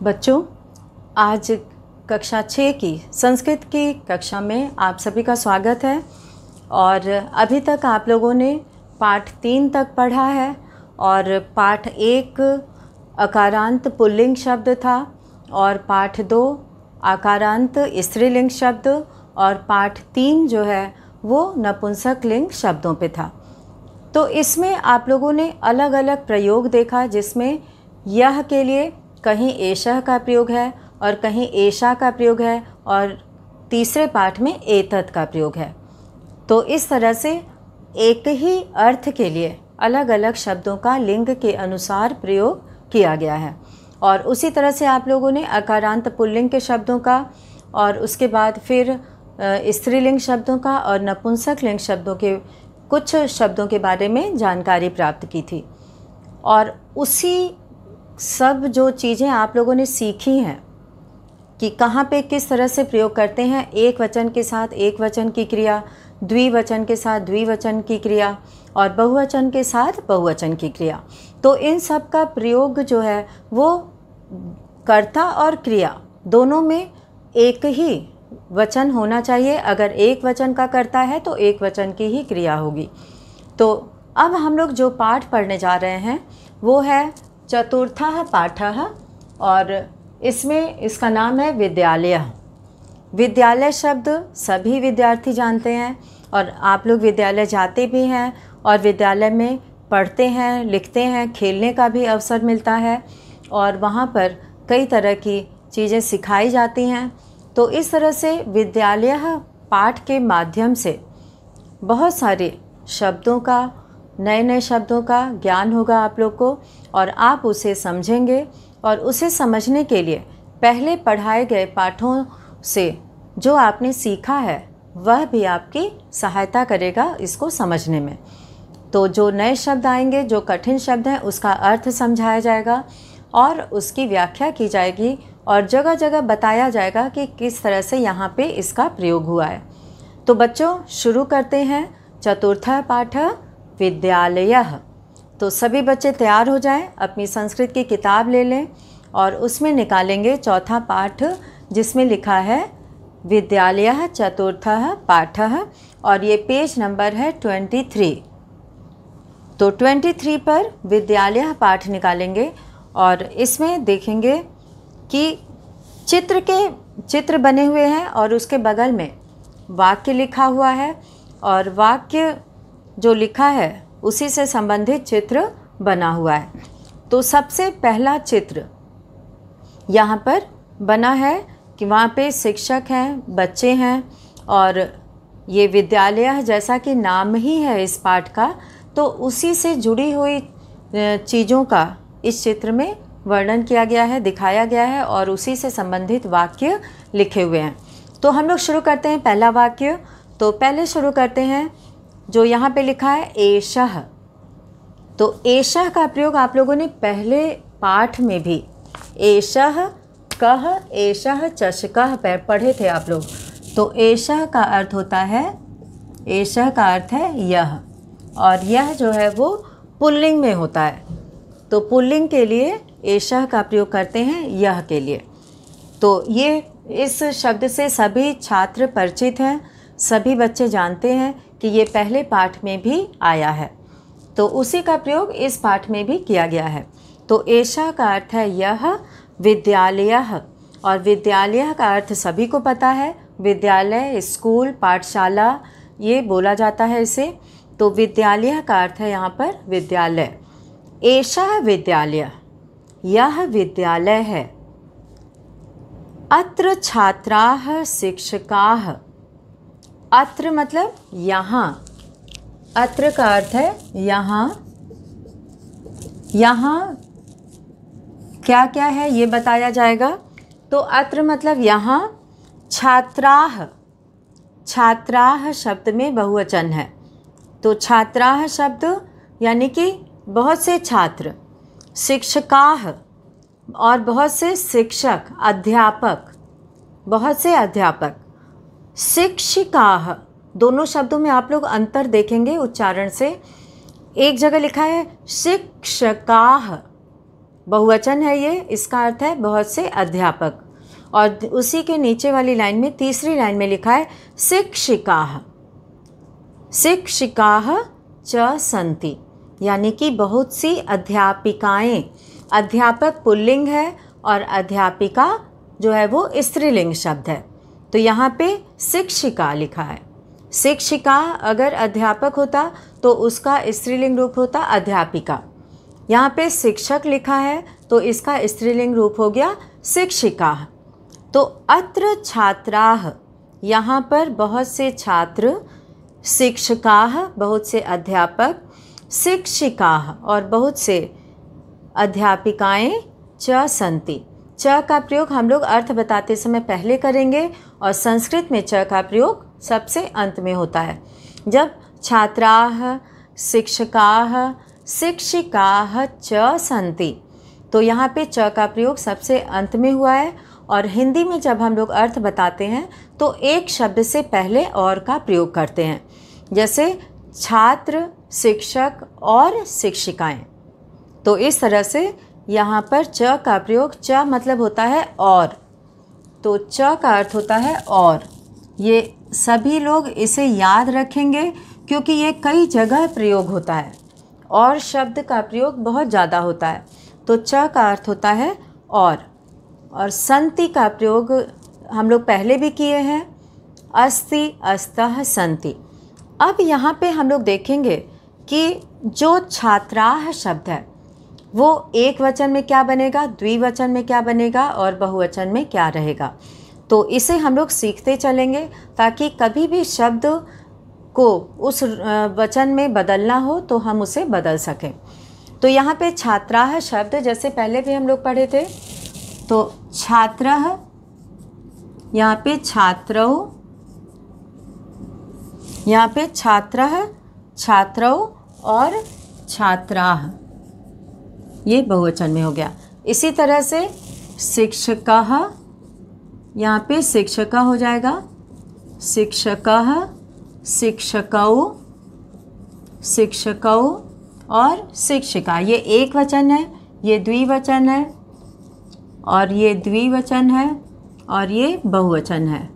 बच्चों, आज कक्षा 6 की संस्कृत की कक्षा में आप सभी का स्वागत है। और अभी तक आप लोगों ने पाठ 3 तक पढ़ा है और पाठ 1 अकारांत पुल्लिंग शब्द था और पाठ 2 आकारांत स्त्रीलिंग शब्द और पाठ 3 जो है वो नपुंसक लिंग शब्दों पे था। तो इसमें आप लोगों ने अलग अलग प्रयोग देखा, जिसमें यह के लिए कहीं एषः का प्रयोग है और कहीं एषा का प्रयोग है और तीसरे पाठ में एतत् का प्रयोग है। तो इस तरह से एक ही अर्थ के लिए अलग अलग शब्दों का लिंग के अनुसार प्रयोग किया गया है। और उसी तरह से आप लोगों ने अकारांत पुल्लिंग के शब्दों का और उसके बाद फिर स्त्रीलिंग शब्दों का और नपुंसक लिंग शब्दों के कुछ शब्दों के बारे में जानकारी प्राप्त की थी। और उसी सब जो चीज़ें आप लोगों ने सीखी हैं कि कहाँ पे किस तरह से प्रयोग करते हैं, एक वचन के साथ एक वचन की क्रिया, द्विवचन के साथ द्विवचन की क्रिया और बहुवचन के साथ बहुवचन की क्रिया। तो इन सब का प्रयोग जो है वो कर्ता और क्रिया दोनों में एक ही वचन होना चाहिए। अगर एक वचन का कर्ता है तो एक वचन की ही क्रिया होगी। तो अब हम लोग जो पाठ पढ़ने जा रहे हैं वो है चतुर्थः पाठः और इसमें इसका नाम है विद्यालय। विद्यालय शब्द सभी विद्यार्थी जानते हैं और आप लोग विद्यालय जाते भी हैं और विद्यालय में पढ़ते हैं, लिखते हैं, खेलने का भी अवसर मिलता है और वहाँ पर कई तरह की चीज़ें सिखाई जाती हैं। तो इस तरह से विद्यालय पाठ के माध्यम से बहुत सारे शब्दों का, नए नए शब्दों का ज्ञान होगा आप लोग को और आप उसे समझेंगे और उसे समझने के लिए पहले पढ़ाए गए पाठों से जो आपने सीखा है वह भी आपकी सहायता करेगा इसको समझने में। तो जो नए शब्द आएंगे, जो कठिन शब्द हैं, उसका अर्थ समझाया जाएगा और उसकी व्याख्या की जाएगी और जगह जगह बताया जाएगा कि किस तरह से यहाँ पे इसका प्रयोग हुआ है। तो बच्चों, शुरू करते हैं। चतुर्थः पाठः विद्यालयः। तो सभी बच्चे तैयार हो जाएं, अपनी संस्कृत की किताब ले लें और उसमें निकालेंगे चौथा पाठ जिसमें लिखा है विद्यालयः चतुर्थः पाठः और ये पेज नंबर है 23। तो 23 पर विद्यालय पाठ निकालेंगे और इसमें देखेंगे कि चित्र बने हुए हैं और उसके बगल में वाक्य लिखा हुआ है और वाक्य जो लिखा है उसी से संबंधित चित्र बना हुआ है। तो सबसे पहला चित्र यहाँ पर बना है कि वहाँ पे शिक्षक हैं, बच्चे हैं और ये विद्यालय जैसा कि नाम ही है इस पाठ का, तो उसी से जुड़ी हुई चीज़ों का इस चित्र में वर्णन किया गया है, दिखाया गया है और उसी से संबंधित वाक्य लिखे हुए हैं। तो हम लोग शुरू करते हैं पहला वाक्य। तो पहले शुरू करते हैं जो यहाँ पे लिखा है एषः। तो एषः का प्रयोग आप लोगों ने पहले पाठ में भी एषः कः, एषः चषकः पढ़े थे आप लोग। तो एषः का अर्थ होता है, एषः का अर्थ है यह और यह जो है वो पुल्लिंग में होता है। तो पुल्लिंग के लिए एषः का प्रयोग करते हैं यह के लिए। तो ये इस शब्द से सभी छात्र परिचित हैं, सभी बच्चे जानते हैं कि ये पहले पाठ में भी आया है। तो उसी का प्रयोग इस पाठ में भी किया गया है। तो एषः का अर्थ है यह, विद्यालयः और विद्यालय का अर्थ सभी को पता है, विद्यालय, स्कूल, पाठशाला ये बोला जाता है इसे। तो विद्यालय का अर्थ है यहाँ पर विद्यालय। एषः विद्यालय, यह विद्यालय है। अत्र छात्राः शिक्षकाः। अत्र मतलब यहाँ, अत्र का अर्थ है यहाँ। यहाँ क्या क्या है ये बताया जाएगा। तो अत्र मतलब यहाँ, छात्राः, छात्राः शब्द में बहुवचन है। तो छात्राः शब्द यानी कि बहुत से छात्र, शिक्षकाः और बहुत से शिक्षक, अध्यापक, बहुत से अध्यापक, शिक्षिकाः दोनों शब्दों में आप लोग अंतर देखेंगे उच्चारण से। एक जगह लिखा है शिक्षकाः बहुवचन है ये, इसका अर्थ है बहुत से अध्यापक। और उसी के नीचे वाली लाइन में, तीसरी लाइन में लिखा है शिक्षिकाः, शिक्षिकाः च सन्ति, यानी कि बहुत सी अध्यापिकाएं। अध्यापक पुल्लिंग है और अध्यापिका जो है वो स्त्रीलिंग शब्द है। तो यहाँ पे शिक्षिका लिखा है। शिक्षिका अगर अध्यापक होता तो उसका स्त्रीलिंग रूप होता अध्यापिका। यहाँ पे शिक्षक लिखा है तो इसका स्त्रीलिंग रूप हो गया शिक्षिका। तो अत्र छात्राः, यहाँ पर बहुत से छात्र, शिक्षकाः बहुत से अध्यापक, शिक्षिकाः और बहुत से अध्यापिकाएं, च सन्ति। च का प्रयोग हम लोग अर्थ बताते समय पहले करेंगे और संस्कृत में च का प्रयोग सबसे अंत में होता है। जब छात्राः, शिक्षकाः, शिक्षिकाः च सन्ति, तो यहाँ पे च का प्रयोग सबसे अंत में हुआ है। और हिंदी में जब हम लोग अर्थ बताते हैं तो एक शब्द से पहले और का प्रयोग करते हैं, जैसे छात्र, शिक्षक और शिक्षिकाएं। तो इस तरह से यहाँ पर च का प्रयोग, च मतलब होता है और, तो च का अर्थ होता है और। ये सभी लोग इसे याद रखेंगे क्योंकि ये कई जगह प्रयोग होता है और शब्द का प्रयोग बहुत ज़्यादा होता है। तो च का अर्थ होता है और सन्ति का प्रयोग हम लोग पहले भी किए हैं, अस्ति, अस्तः, सन्ति। अब यहाँ पे हम लोग देखेंगे कि जो छात्राः शब्द है वो एक वचन में क्या बनेगा, द्विवचन में क्या बनेगा और बहुवचन में क्या रहेगा। तो इसे हम लोग सीखते चलेंगे ताकि कभी भी शब्द को उस वचन में बदलना हो तो हम उसे बदल सकें। तो यहाँ पे छात्राः शब्द जैसे पहले भी हम लोग पढ़े थे, तो छात्रः, यहाँ पे छात्रौ, यहाँ पे छात्रः, छात्रौ और छात्राः, ये बहुवचन में हो गया। इसी तरह से शिक्षकः, यहाँ पे शिक्षका हो जाएगा, शिक्षकः, शिक्षकौ, शिक्षकौ और शिक्षिका। ये एक वचन है, ये द्विवचन है और ये द्विवचन है और ये बहुवचन है।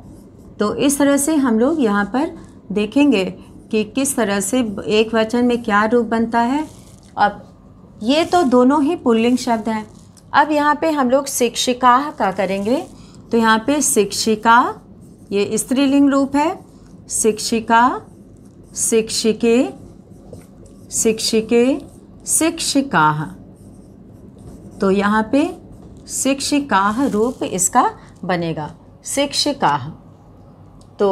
तो इस तरह से हम लोग यहाँ पर देखेंगे कि किस तरह से एक वचन में क्या रूप बनता है। अब ये तो दोनों ही पुल्लिंग शब्द हैं। अब यहाँ पे हम लोग शिक्षिका का करेंगे। तो यहाँ पे शिक्षिका ये स्त्रीलिंग रूप है, शिक्षिका, शिक्षिके, शिक्षिके, शिक्षिकाः। तो यहाँ पे शिक्षिकाः रूप इसका बनेगा, शिक्षिकाः। तो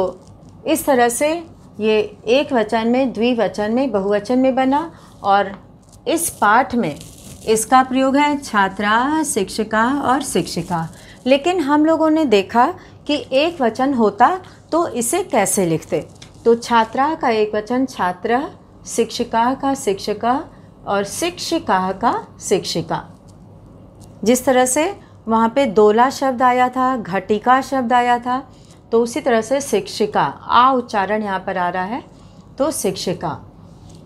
इस तरह से ये एक वचन में, द्विवचन में, बहुवचन में बना। और इस पाठ में इसका प्रयोग है छात्रा, शिक्षिका और शिक्षिका। लेकिन हम लोगों ने देखा कि एक वचन होता तो इसे कैसे लिखते। तो छात्रा का एक वचन छात्र, शिक्षिका का शिक्षिका और शिक्षिका का शिक्षिका। जिस तरह से वहाँ पे दोला शब्द आया था, घटिका शब्द आया था, तो उसी तरह से शिक्षिका, आ उच्चारण यहाँ पर आ रहा है, तो शिक्षिका।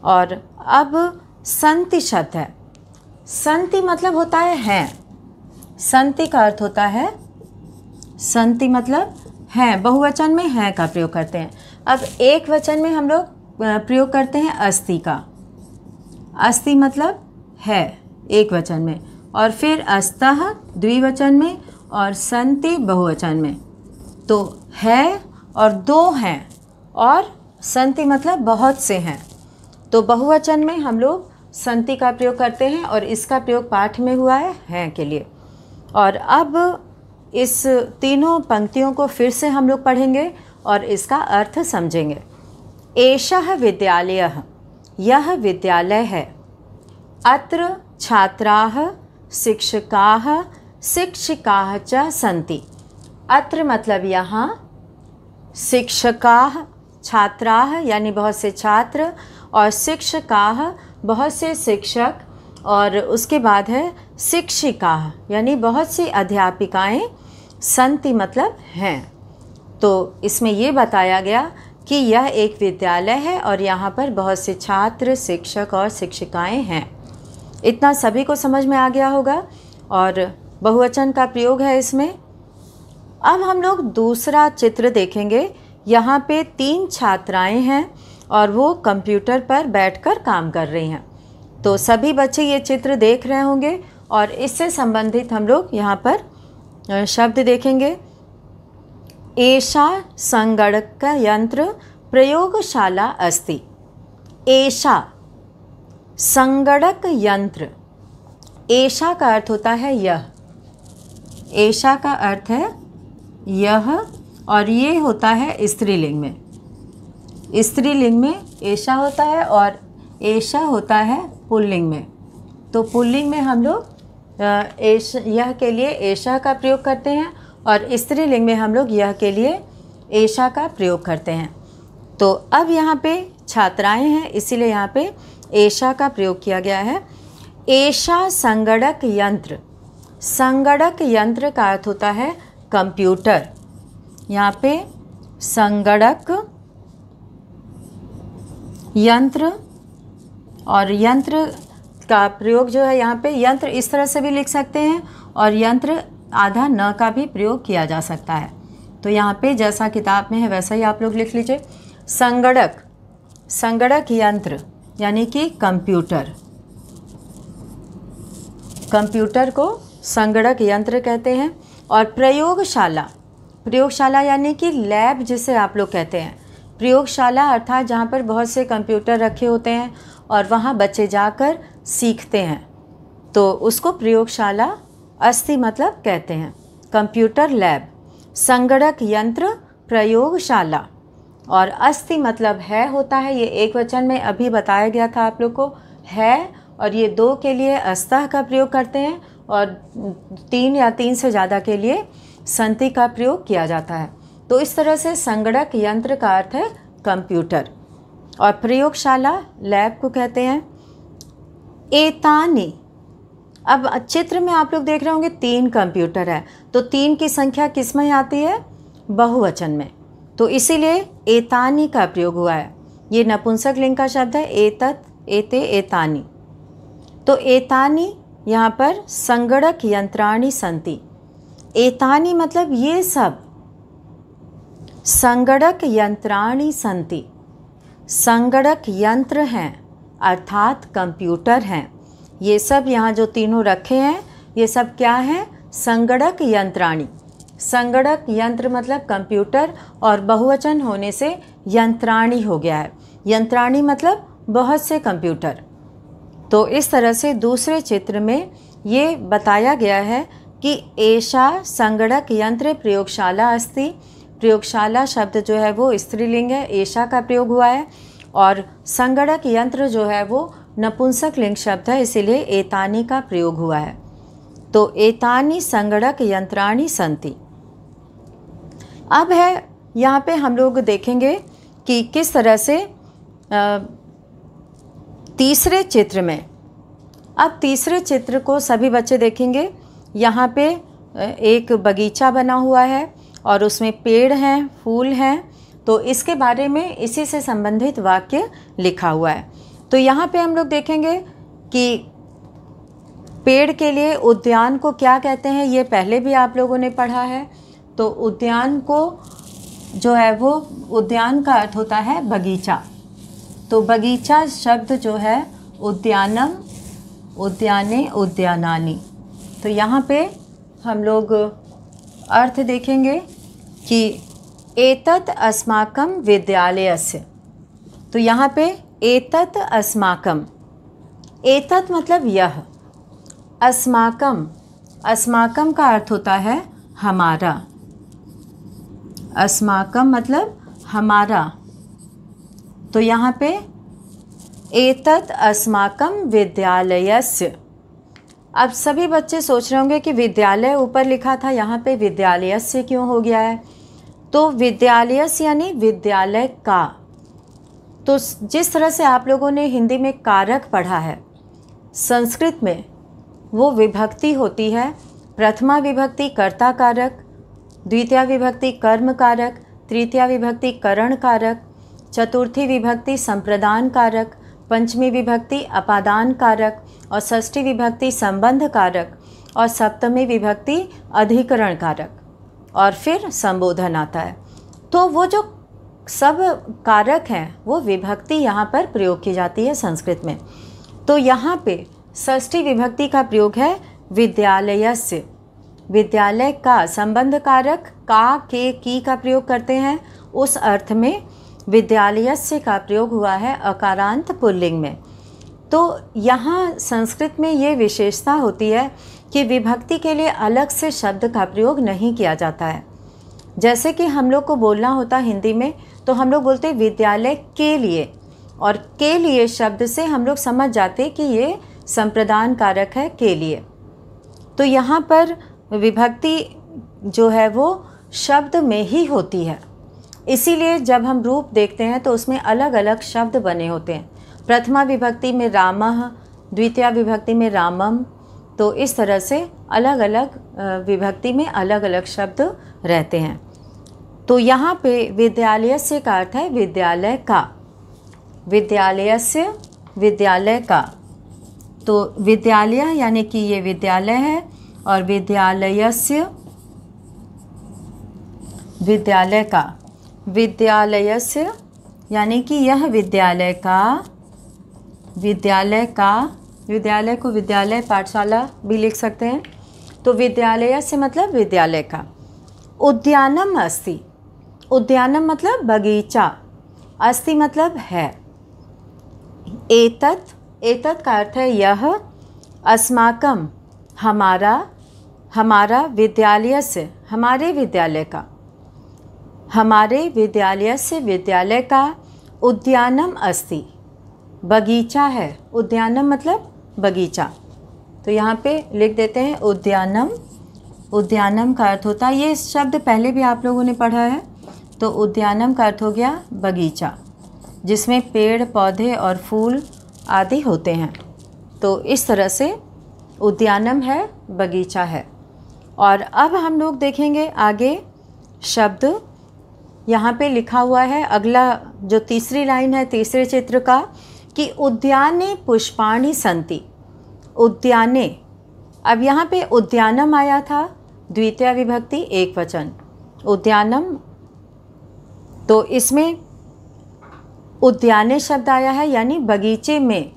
और अब सन्ति शब्द है। सन्ति मतलब होता है हैं। सन्ति का अर्थ होता है, सन्ति मतलब हैं, बहुवचन में हैं का प्रयोग करते हैं। अब एक वचन में हम लोग प्रयोग करते हैं अस्ति का। अस्ति मतलब है एक वचन में, और फिर अस्तः द्विवचन में और सन्ति बहुवचन में। तो है और दो हैं, और सन्ति मतलब बहुत से हैं। तो बहुवचन में हम लोग सन्ति का प्रयोग करते हैं और इसका प्रयोग पाठ में हुआ है हैं के लिए। और अब इस तीनों पंक्तियों को फिर से हम लोग पढ़ेंगे और इसका अर्थ समझेंगे। एषः विद्यालयः, यह विद्यालय है। अत्र छात्राः, शिक्षकाः, शिक्षिकाः च सन्ति। अत्र मतलब यहाँ, शिक्षकाः छात्राः यानी बहुत से छात्र, और शिक्षकाः बहुत से शिक्षक, और उसके बाद है शिक्षिकाः यानी बहुत सी अध्यापिकाएं, सन्ति मतलब हैं। तो इसमें ये बताया गया कि यह एक विद्यालय है और यहाँ पर बहुत से छात्र, शिक्षक और शिक्षिकाएं हैं। इतना सभी को समझ में आ गया होगा और बहुवचन का प्रयोग है इसमें। अब हम लोग दूसरा चित्र देखेंगे। यहाँ पे 3 छात्राएं हैं और वो कंप्यूटर पर बैठकर काम कर रही हैं। तो सभी बच्चे ये चित्र देख रहे होंगे और इससे संबंधित हम लोग यहाँ पर शब्द देखेंगे। एषा संगणक यंत्र प्रयोगशाला अस्ति। एषा संगणक यंत्र, एषा का अर्थ होता है यह, एषा का अर्थ है यह और ये होता है स्त्रीलिंग में। स्त्रीलिंग में एषा होता है और एषा होता है पुल्लिंग में। तो पुल्लिंग में हम लोग यह के लिए एषा का प्रयोग करते हैं और स्त्रीलिंग में हम लोग यह के लिए एषा का प्रयोग करते हैं। तो अब यहाँ पे छात्राएं हैं, इसीलिए यहाँ पे एषा का प्रयोग किया गया है। एषा संगणक यंत्र, संगणक यंत्र का अर्थ होता है कंप्यूटर। यहाँ पे संगणक यंत्र, और यंत्र का प्रयोग जो है यहाँ पे यंत्र इस तरह से भी लिख सकते हैं और यंत्र आधा न का भी प्रयोग किया जा सकता है। तो यहाँ पे जैसा किताब में है वैसा ही आप लोग लिख लीजिए। संगणक, संगणक यंत्र यानी कि कंप्यूटर, कंप्यूटर को संगणक यंत्र कहते हैं। और प्रयोगशाला, प्रयोगशाला यानी कि लैब जिसे आप लोग कहते हैं। प्रयोगशाला अर्थात जहाँ पर बहुत से कंप्यूटर रखे होते हैं और वहाँ बच्चे जाकर सीखते हैं, तो उसको प्रयोगशाला अस्ति मतलब कहते हैं, कंप्यूटर लैब। संगणक यंत्र प्रयोगशाला और अस्ति मतलब है होता है, ये एक वचन में अभी बताया गया था आप लोग को है, और ये 2 के लिए अस्तः का प्रयोग करते हैं और 3 या 3 से ज़्यादा के लिए संति का प्रयोग किया जाता है। तो इस तरह से संगणक यंत्र का अर्थ है कंप्यूटर और प्रयोगशाला लैब को कहते हैं। एतानि, अब चित्र में आप लोग देख रहे होंगे 3 कंप्यूटर है, तो 3 की संख्या किस में आती है? बहुवचन में। तो इसीलिए एतानि का प्रयोग हुआ है। ये नपुंसक लिंग का शब्द है, एतत्, एते, एतानि। तो एतानि यहाँ पर संगणक यंत्राणि सन्ति। एतानि मतलब ये सब, संगणक यंत्राणि सन्ति, संगणक यंत्र हैं अर्थात कंप्यूटर हैं। ये सब यहाँ जो तीनों रखे हैं ये सब क्या हैं? संगणक यंत्राणि। संगणक यंत्र मतलब कंप्यूटर और बहुवचन होने से यंत्राणि हो गया है। यंत्राणि मतलब बहुत से कंप्यूटर। तो इस तरह से दूसरे चित्र में ये बताया गया है कि एषा संगणक यंत्र प्रयोगशाला अस्ति। प्रयोगशाला शब्द जो है वो स्त्रीलिंग है, एषा का प्रयोग हुआ है, और संगणक यंत्र जो है वो नपुंसक लिंग शब्द है, इसीलिए एतानि का प्रयोग हुआ है। तो एतानि संगणक यंत्राणि सन्ति। अब है यहाँ पे हम लोग देखेंगे कि किस तरह से तीसरे चित्र में, अब तीसरे चित्र को सभी बच्चे देखेंगे। यहाँ पे एक बगीचा बना हुआ है और उसमें पेड़ हैं, फूल हैं, तो इसके बारे में इसी से संबंधित वाक्य लिखा हुआ है। तो यहाँ पे हम लोग देखेंगे कि पेड़ के लिए उद्यान को क्या कहते हैं, ये पहले भी आप लोगों ने पढ़ा है। तो उद्यान को जो है वो, उद्यान का अर्थ होता है बगीचा। तो बगीचा शब्द जो है उद्यानम, उद्याने, उद्यानानि। तो यहाँ पे हम लोग अर्थ देखेंगे कि एतत् अस्माकं विद्यालयस्य। तो यहाँ पे एतत् अस्माकं, एतत् मतलब यह, अस्माकं, अस्माकं का अर्थ होता है हमारा, अस्माकं मतलब हमारा। तो यहाँ पे एतत् अस्माकं विद्यालयस्य। अब सभी बच्चे सोच रहे होंगे कि विद्यालय ऊपर लिखा था, यहाँ पे विद्यालयस्य क्यों हो गया है? तो विद्यालयस्य यानी विद्यालय का। तो जिस तरह से आप लोगों ने हिंदी में कारक पढ़ा है, संस्कृत में वो विभक्ति होती है। प्रथमा विभक्ति कर्ता कारक, द्वितीया विभक्ति कर्म कारक, तृतीया विभक्ति करण कारक, चतुर्थी विभक्ति संप्रदान कारक, पंचमी विभक्ति अपादान कारक और षष्ठी विभक्ति संबंध कारक और सप्तमी विभक्ति अधिकरण कारक और फिर संबोधन आता है। तो वो जो सब कारक हैं वो विभक्ति यहाँ पर प्रयोग की जाती है संस्कृत में। तो यहाँ पे षष्ठी विभक्ति का प्रयोग है विद्यालयस्य। विद्यालय का संबंध कारक का, के, की का प्रयोग करते हैं, उस अर्थ में विद्यालयस्य का प्रयोग हुआ है अकारांत पुल्लिंग में। तो यहाँ संस्कृत में ये विशेषता होती है कि विभक्ति के लिए अलग से शब्द का प्रयोग नहीं किया जाता है। जैसे कि हम लोग को बोलना होता हिंदी में तो हम लोग बोलते विद्यालय के लिए, और के लिए शब्द से हम लोग समझ जाते कि ये संप्रदान कारक है के लिए। तो यहाँ पर विभक्ति जो है वो शब्द में ही होती है, इसीलिए जब हम रूप देखते हैं तो उसमें अलग अलग शब्द बने होते हैं। प्रथमा विभक्ति में रामः, द्वितीय विभक्ति में रामम, तो इस तरह से अलग अलग विभक्ति में अलग अलग शब्द रहते हैं। तो यहाँ पे विद्यालयस्य का अर्थ है विद्यालय का, विद्यालयस्य विद्यालय का। तो विद्यालय यानी कि ये विद्यालय है और विद्यालयस्य विद्यालय का, विद्यालयस्य यानी कि यह विद्यालय का, विद्यालय का, विद्यालय को विद्यालय पाठशाला भी लिख सकते हैं। तो विद्यालय से मतलब विद्यालय का। उद्यानम अस्ति, उद्यानम मतलब बगीचा, अस्ति मतलब है। एतत्, एतत् का अर्थ है यह, अस्माकम हमारा, हमारा, विद्यालय से हमारे विद्यालय का, हमारे विद्यालय से विद्यालय का। उद्यानम अस्ति बगीचा है, उद्यानम मतलब बगीचा। तो यहाँ पे लिख देते हैं उद्यानम। उद्यानम का अर्थ होता है, ये शब्द पहले भी आप लोगों ने पढ़ा है। तो उद्यानम का अर्थ हो गया बगीचा, जिसमें पेड़ पौधे और फूल आदि होते हैं। तो इस तरह से उद्यानम है, बगीचा है। और अब हम लोग देखेंगे आगे शब्द यहाँ पे लिखा हुआ है, अगला जो तीसरी लाइन है तीसरे चित्र का, कि उद्याने पुष्पाणि सन्ति। उद्याने, अब यहाँ पे उद्यानम आया था, द्वितीय विभक्ति एक वचन उद्यानम, तो इसमें उद्याने शब्द आया है यानी बगीचे में।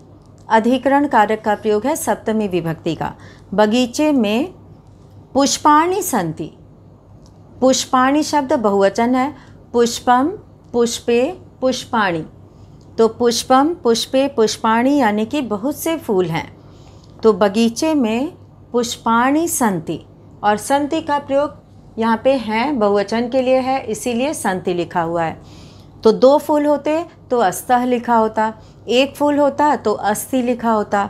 अधिकरण कारक का प्रयोग है सप्तमी विभक्ति का। बगीचे में पुष्पाणि सन्ति, पुष्पाणि शब्द बहुवचन है। पुष्पम, पुष्पे, पुष्पाणि, तो पुष्पम, पुष्पे, पुष्पाणि यानी कि बहुत से फूल हैं। तो बगीचे में पुष्पाणि सन्ति, और सन्ति का प्रयोग यहाँ पे हैं बहुवचन के लिए है, इसीलिए सन्ति लिखा हुआ है। तो दो फूल होते तो अस्तः लिखा होता, एक फूल होता तो अस्ति लिखा होता।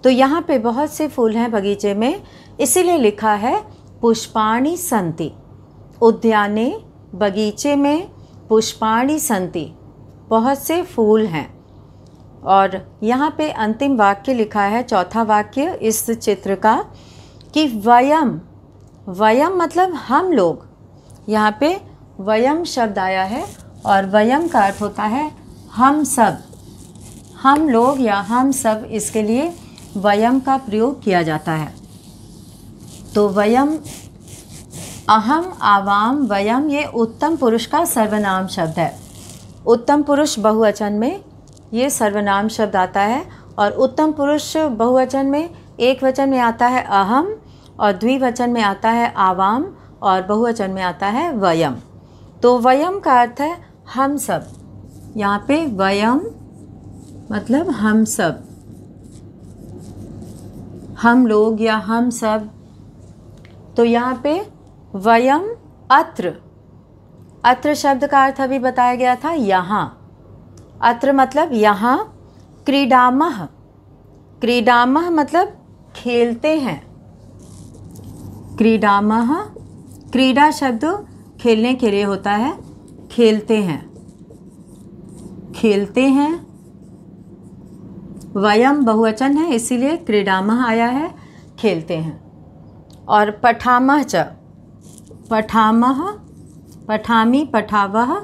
तो यहाँ पे बहुत से फूल हैं बगीचे में, इसीलिए लिखा है पुष्पाणि सन्ति। उद्याने, बगीचे में, पुष्पाणि सन्ति, बहुत से फूल हैं। और यहाँ पे अंतिम वाक्य लिखा है, चौथा वाक्य इस चित्र का, कि वयम, वयम मतलब हम लोग। यहाँ पे वयम शब्द आया है और वयम का अर्थ होता है हम सब, हम लोग या हम सब, इसके लिए वयम का प्रयोग किया जाता है। तो वयम, अहम, आवाम, वयम, ये उत्तम पुरुष का सर्वनाम शब्द है। उत्तम पुरुष बहुवचन में ये सर्वनाम शब्द आता है, और उत्तम पुरुष बहुवचन में एक वचन में आता है अहम, और द्विवचन में आता है आवाम, और बहुवचन में आता है वयम। तो वयम का अर्थ है हम सब। यहाँ पे वयम मतलब हम सब, हम लोग या हम सब। तो यहाँ पे वयम, अत्र, अत्र शब्द का अर्थ अभी बताया गया था यहाँ। अत्र मतलब यहाँ। क्रीडामः, क्रीडामः मतलब खेलते हैं। क्रीडामः, क्रीडा शब्द खेलने के लिए होता है, खेलते हैं, खेलते हैं। वयम बहुवचन है इसीलिए क्रीडामः आया है, खेलते हैं। और पठामः च, पठामः, पठामी, पठावः,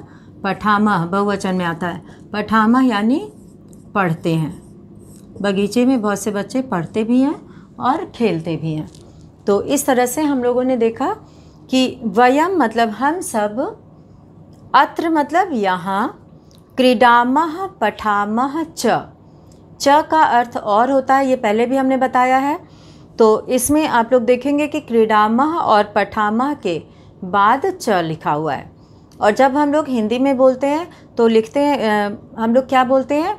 पठामः बहुवचन में आता है। पठामः यानी पढ़ते हैं, बगीचे में बहुत से बच्चे पढ़ते भी हैं और खेलते भी हैं। तो इस तरह से हम लोगों ने देखा कि वयम मतलब हम सब, अत्र मतलब यहाँ, क्रीडामः पठामः च। च का अर्थ और होता है, ये पहले भी हमने बताया है। तो इसमें आप लोग देखेंगे कि क्रीडामः और पठामः के बाद च लिखा हुआ है। और जब हम लोग हिंदी में बोलते हैं तो लिखते हैं, हम लोग क्या बोलते हैं,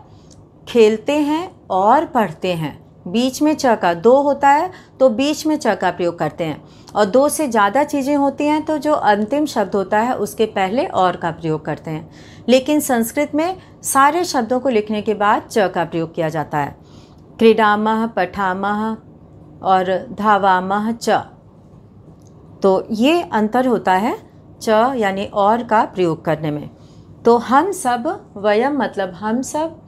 खेलते हैं और पढ़ते हैं। बीच में च का, दो होता है तो बीच में च का प्रयोग करते हैं, और दो से ज़्यादा चीज़ें होती हैं तो जो अंतिम शब्द होता है उसके पहले और का प्रयोग करते हैं। लेकिन संस्कृत में सारे शब्दों को लिखने के बाद च का प्रयोग किया जाता है। क्रीडामः, पठामः और धावामः च। तो ये अंतर होता है च यानी और का प्रयोग करने में। तो हम सब, वयम मतलब हम सब,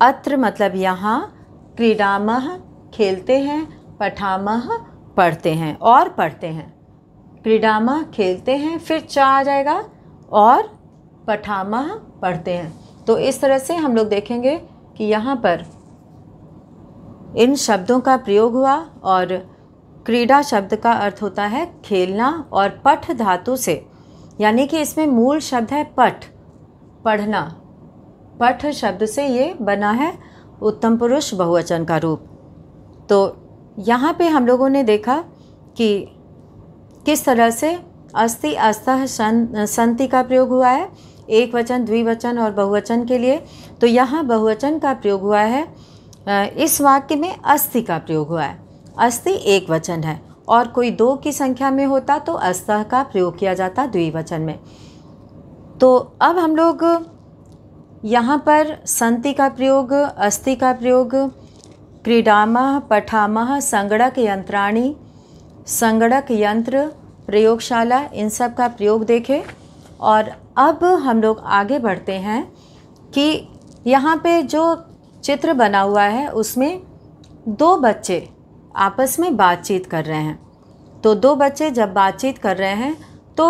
अत्र मतलब यहाँ, क्रीडामः खेलते हैं, पठामः पढ़ते हैं और पढ़ते हैं। क्रीडामः खेलते हैं, फिर च आ जाएगा, और पठामः पढ़ते हैं। तो इस तरह से हम लोग देखेंगे कि यहाँ पर इन शब्दों का प्रयोग हुआ। और क्रीड़ा शब्द का अर्थ होता है खेलना, और पठ धातु से, यानी कि इसमें मूल शब्द है पठ, पढ़ना। पठ शब्द से ये बना है उत्तम पुरुष बहुवचन का रूप। तो यहाँ पे हम लोगों ने देखा कि किस तरह से अस्ति, अस्तः, संति का प्रयोग हुआ है एक वचन, द्विवचन और बहुवचन के लिए। तो यहाँ बहुवचन का प्रयोग हुआ है, इस वाक्य में अस्ति का प्रयोग हुआ है। अस्ति एक वचन है, और कोई दो की संख्या में होता तो अस्तः का प्रयोग किया जाता द्विवचन में। तो अब हम लोग यहाँ पर संति का प्रयोग, अस्ति का प्रयोग, क्रीडामः, पठामः, संगणक यंत्राणी, संगणक यंत्र, प्रयोगशाला, इन सब का प्रयोग देखें। और अब हम लोग आगे बढ़ते हैं कि यहाँ पे जो चित्र बना हुआ है उसमें दो बच्चे आपस में बातचीत कर रहे हैं। तो दो बच्चे जब बातचीत कर रहे हैं तो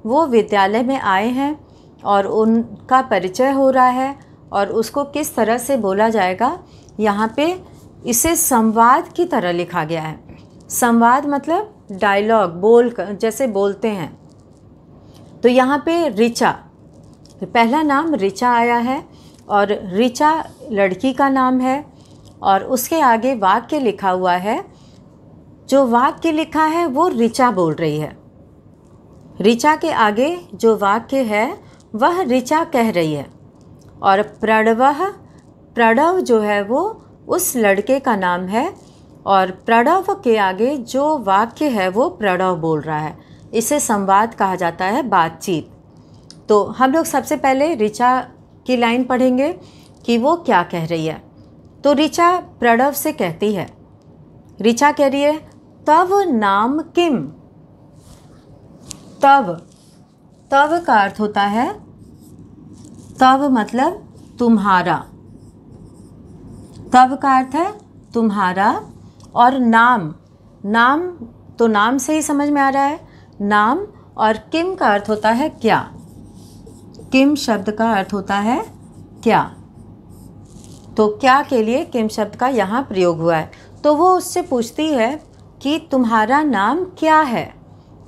वो विद्यालय में आए हैं और उनका परिचय हो रहा है, और उसको किस तरह से बोला जाएगा, यहाँ पे इसे संवाद की तरह लिखा गया है। संवाद मतलब डायलॉग, बोल जैसे बोलते हैं। तो यहाँ पे ऋचा, पहला नाम ऋचा आया है, और ऋचा लड़की का नाम है, और उसके आगे वाक्य लिखा हुआ है। जो वाक्य लिखा है वो ऋचा बोल रही है। ऋचा के आगे जो वाक्य है वह ऋचा कह रही है। और प्रणवः, प्रणव जो है वो उस लड़के का नाम है, और प्रणव के आगे जो वाक्य है वो प्रणव बोल रहा है। इसे संवाद कहा जाता है, बातचीत। तो हम लोग सबसे पहले ऋचा की लाइन पढ़ेंगे कि वो क्या कह रही है। तो ऋचा प्रणव से कहती है, ऋचा कह रही है, तव नाम किम। तव, तव का अर्थ होता है, तव मतलब तुम्हारा, तव का अर्थ है तुम्हारा। और नाम, नाम तो नाम से ही समझ में आ रहा है, नाम। और किम का अर्थ होता है क्या। किम शब्द का अर्थ होता है क्या। तो क्या के लिए किम शब्द का यहाँ प्रयोग हुआ है। तो वो उससे पूछती है कि तुम्हारा नाम क्या है।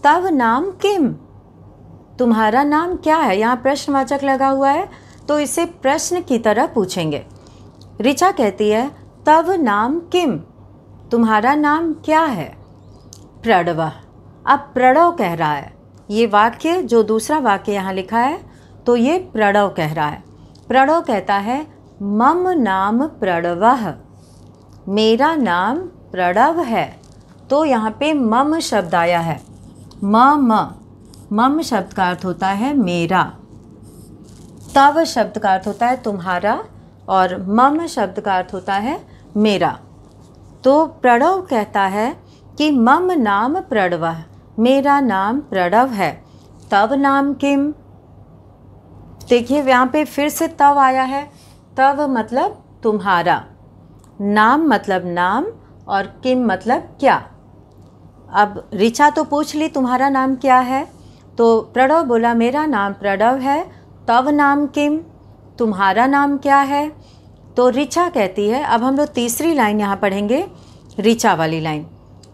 तव नाम किम, तुम्हारा नाम क्या है। यहाँ प्रश्नवाचक लगा हुआ है तो इसे प्रश्न की तरह पूछेंगे। ऋचा कहती है, तव नाम किम, तुम्हारा नाम क्या है। प्रणव, अब प्रणव कह रहा है। ये वाक्य, जो दूसरा वाक्य यहाँ लिखा है, तो ये प्रणव कह रहा है। प्रणव कहता है, मम नाम प्रणवः, मेरा नाम प्रणव है। तो यहाँ पे मम शब्द आया है। मम शब्द का अर्थ होता है मेरा, तव शब्द का अर्थ होता है तुम्हारा, और मम शब्द का अर्थ होता है मेरा। तो प्रणव कहता है कि मम नाम प्रणवः, मेरा नाम प्रणव है। तव नाम किम, देखिए यहाँ पे फिर से तव आया है। तव मतलब तुम्हारा, नाम मतलब नाम, और किम मतलब क्या। अब ऋचा तो पूछ ली तुम्हारा नाम क्या है, तो प्रणव बोला मेरा नाम प्रणव है। तव नाम किम, तुम्हारा नाम क्या है। तो ऋचा कहती है, अब हम लोग तीसरी लाइन यहाँ पढ़ेंगे, ऋचा वाली लाइन।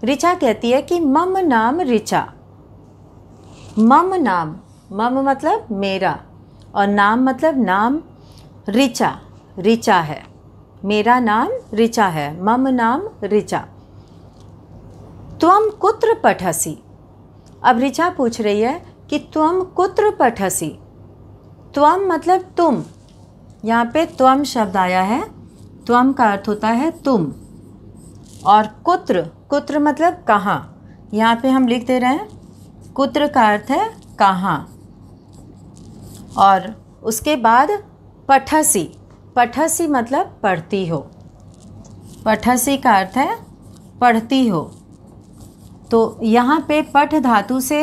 ऋचा कहती है कि मम नाम ऋचा। मम नाम, मम मतलब मेरा और नाम मतलब नाम। ऋचा, ऋचा है, मेरा नाम ऋचा है, मम नाम ऋचा। त्वम कुत्र पठसि। अब ऋचा पूछ रही है कि त्वम कुत्र पठसि। त्वम मतलब तुम, यहाँ पे त्वम शब्द आया है। त्वम का अर्थ होता है तुम, और कुत्र, कुत्र मतलब कहाँ। यहाँ पे हम लिख दे रहे हैं, कुत्र का अर्थ है कहाँ। और उसके बाद पठसि, पठसि मतलब पढ़ती हो। पठसि का अर्थ है पढ़ती हो। तो यहाँ पे पठ धातु से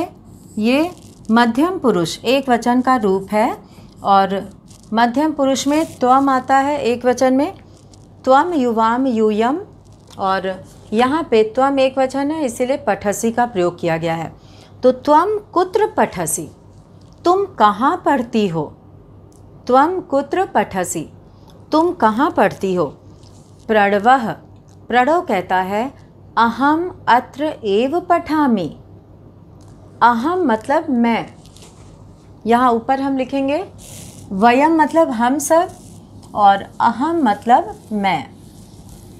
ये मध्यम पुरुष एक वचन का रूप है, और मध्यम पुरुष में त्वम आता है एक वचन में, त्वम युवाम यूयम, और यहाँ पे त्वम एक वचन है, इसीलिए पठसि का प्रयोग किया गया है। तो त्वम कुत्र पठसि, तुम कहाँ पढ़ती हो। त्वम कुत्र पठसि, तुम कहाँ पढ़ती हो। प्रणवः, प्रणव कहता है अहम अत्र एव पठामि। अहम मतलब मैं, यहाँ ऊपर हम लिखेंगे वयम मतलब हम सब, और अहम मतलब मैं।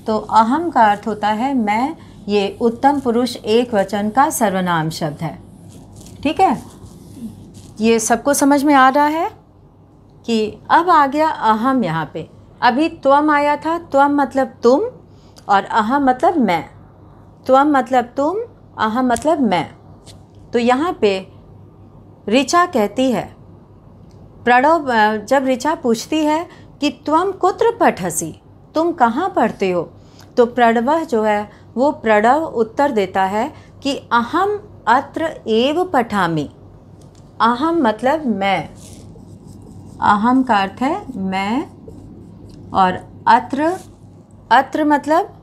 तो अहम का अर्थ होता है मैं, ये उत्तम पुरुष एक वचन का सर्वनाम शब्द है। ठीक है, ये सबको समझ में आ रहा है कि अब आ गया अहम। यहाँ पे अभी त्वम आया था, त्वम मतलब तुम और अहम मतलब मैं। त्वम मतलब तुम, अहम मतलब मैं। तो यहाँ पे ऋचा कहती है, प्रणव जब ऋचा पूछती है कि त्वम कुत्र पठसि, तुम कहाँ पढ़ते हो, तो प्रणव जो है वो प्रणव उत्तर देता है कि अहम अत्र एव पठामि। अहम मतलब मैं, अहम का अर्थ है मैं, और अत्र, अत्र मतलब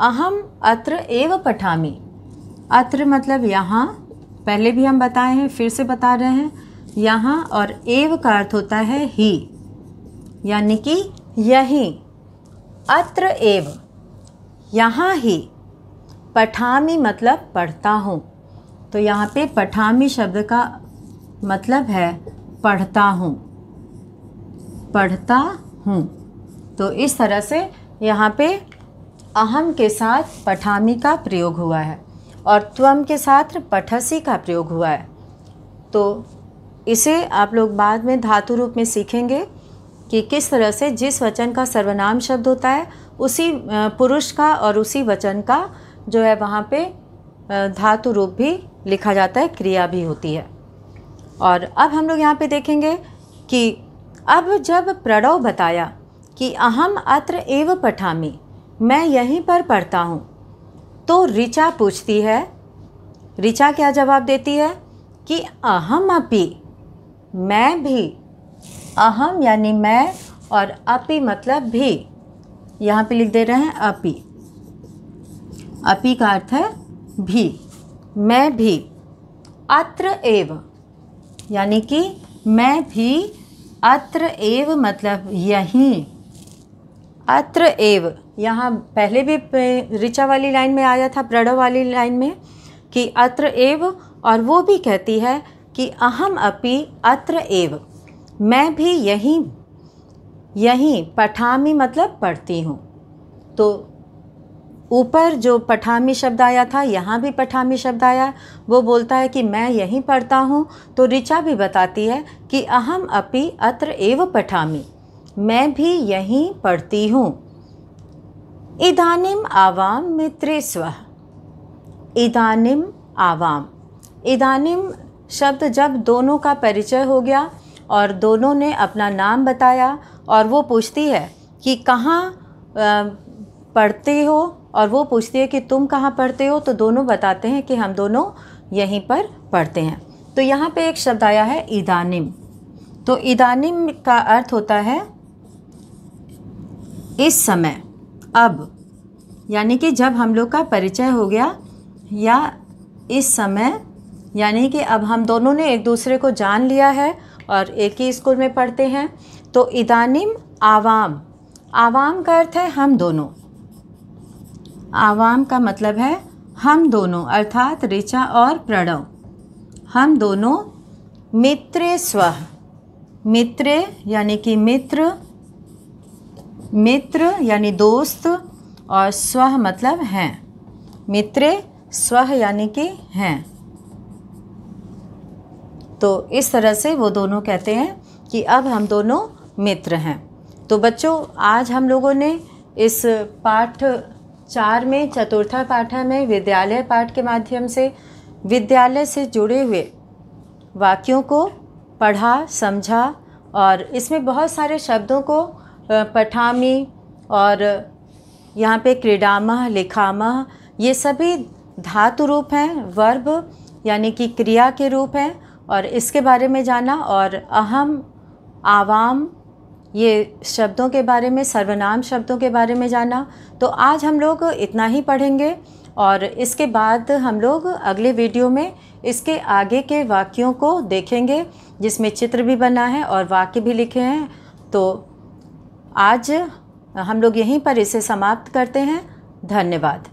अहम अत्र एव पठामि। अत्र मतलब यहाँ, पहले भी हम बताए हैं, फिर से बता रहे हैं यहाँ, और एव का अर्थ होता है ही, यानी कि यहीं। अत्र एव, यहाँ ही। पठामि मतलब पढ़ता हूँ। तो यहाँ पे पठामि शब्द का मतलब है पढ़ता हूँ, पढ़ता हूँ। तो इस तरह से यहाँ पे अहम के साथ पठामि का प्रयोग हुआ है और त्वम के साथ पठसि का प्रयोग हुआ है। तो इसे आप लोग बाद में धातु रूप में सीखेंगे कि किस तरह से जिस वचन का सर्वनाम शब्द होता है उसी पुरुष का और उसी वचन का जो है वहाँ पे धातु रूप भी लिखा जाता है, क्रिया भी होती है। और अब हम लोग यहाँ पे देखेंगे कि अब जब प्रणव बताया कि अहम अत्र एव पठामि, मैं यहीं पर पढ़ता हूँ, तो ऋचा पूछती है, ऋचा क्या जवाब देती है कि अहम अपि, मैं भी। अहम यानी मैं और अपि मतलब भी, यहाँ पे लिख दे रहे हैं अपि। अपि का अर्थ है भी, मैं भी। अत्र एव यानी कि मैं भी, अत्र एव मतलब यहीं। अत्र एव यहाँ पहले भी ऋचा वाली लाइन में आया था, प्रणव वाली लाइन में, कि अत्र एव, और वो भी कहती है कि अहम अपि अत्र एव, मैं भी यहीं, यहीं। पठामि मतलब पढ़ती हूँ। तो ऊपर जो पठामि शब्द आया था, यहाँ भी पठामि शब्द आया, वो बोलता है कि मैं यहीं पढ़ता हूँ। तो ऋचा भी बताती है कि अहम अपि अत्र एव पठामि, मैं भी यहीं पढ़ती हूँ। इदानीम आवाम मित्रे स्वः। इदानीम आवाम, इदानीम शब्द जब दोनों का परिचय हो गया और दोनों ने अपना नाम बताया और वो पूछती है कि कहाँ पढ़ते हो, और वो पूछती है कि तुम कहाँ पढ़ते हो, तो दोनों बताते हैं कि हम दोनों यहीं पर पढ़ते हैं। तो यहाँ पे एक शब्द आया है इदानीम। तो इदानीम का अर्थ होता है इस समय, अब, यानी कि जब हम लोग का परिचय हो गया, या इस समय यानी कि अब हम दोनों ने एक दूसरे को जान लिया है और एक ही स्कूल में पढ़ते हैं। तो इदानीम आवाम, आवाम का अर्थ है हम दोनों। आवाम का मतलब है हम दोनों, अर्थात ऋचा और प्रणव। हम दोनों मित्रे स्वः, मित्रे यानी कि मित्र, मित्र यानी दोस्त, और स्वः मतलब हैं। मित्रे स्वः यानी कि हैं। तो इस तरह से वो दोनों कहते हैं कि अब हम दोनों मित्र हैं। तो बच्चों, आज हम लोगों ने इस पाठ 4 में, चतुर्था पाठ में, विद्यालय पाठ के माध्यम से विद्यालय से जुड़े हुए वाक्यों को पढ़ा, समझा, और इसमें बहुत सारे शब्दों को पठामि और यहाँ पे क्रीडामः, लिखामः, ये सभी धातु रूप हैं, वर्ब यानी कि क्रिया के रूप हैं, और इसके बारे में जाना। और अहम, आवाम, ये शब्दों के बारे में, सर्वनाम शब्दों के बारे में जाना। तो आज हम लोग इतना ही पढ़ेंगे, और इसके बाद हम लोग अगले वीडियो में इसके आगे के वाक्यों को देखेंगे, जिसमें चित्र भी बना है और वाक्य भी लिखे हैं। तो आज हम लोग यहीं पर इसे समाप्त करते हैं। धन्यवाद।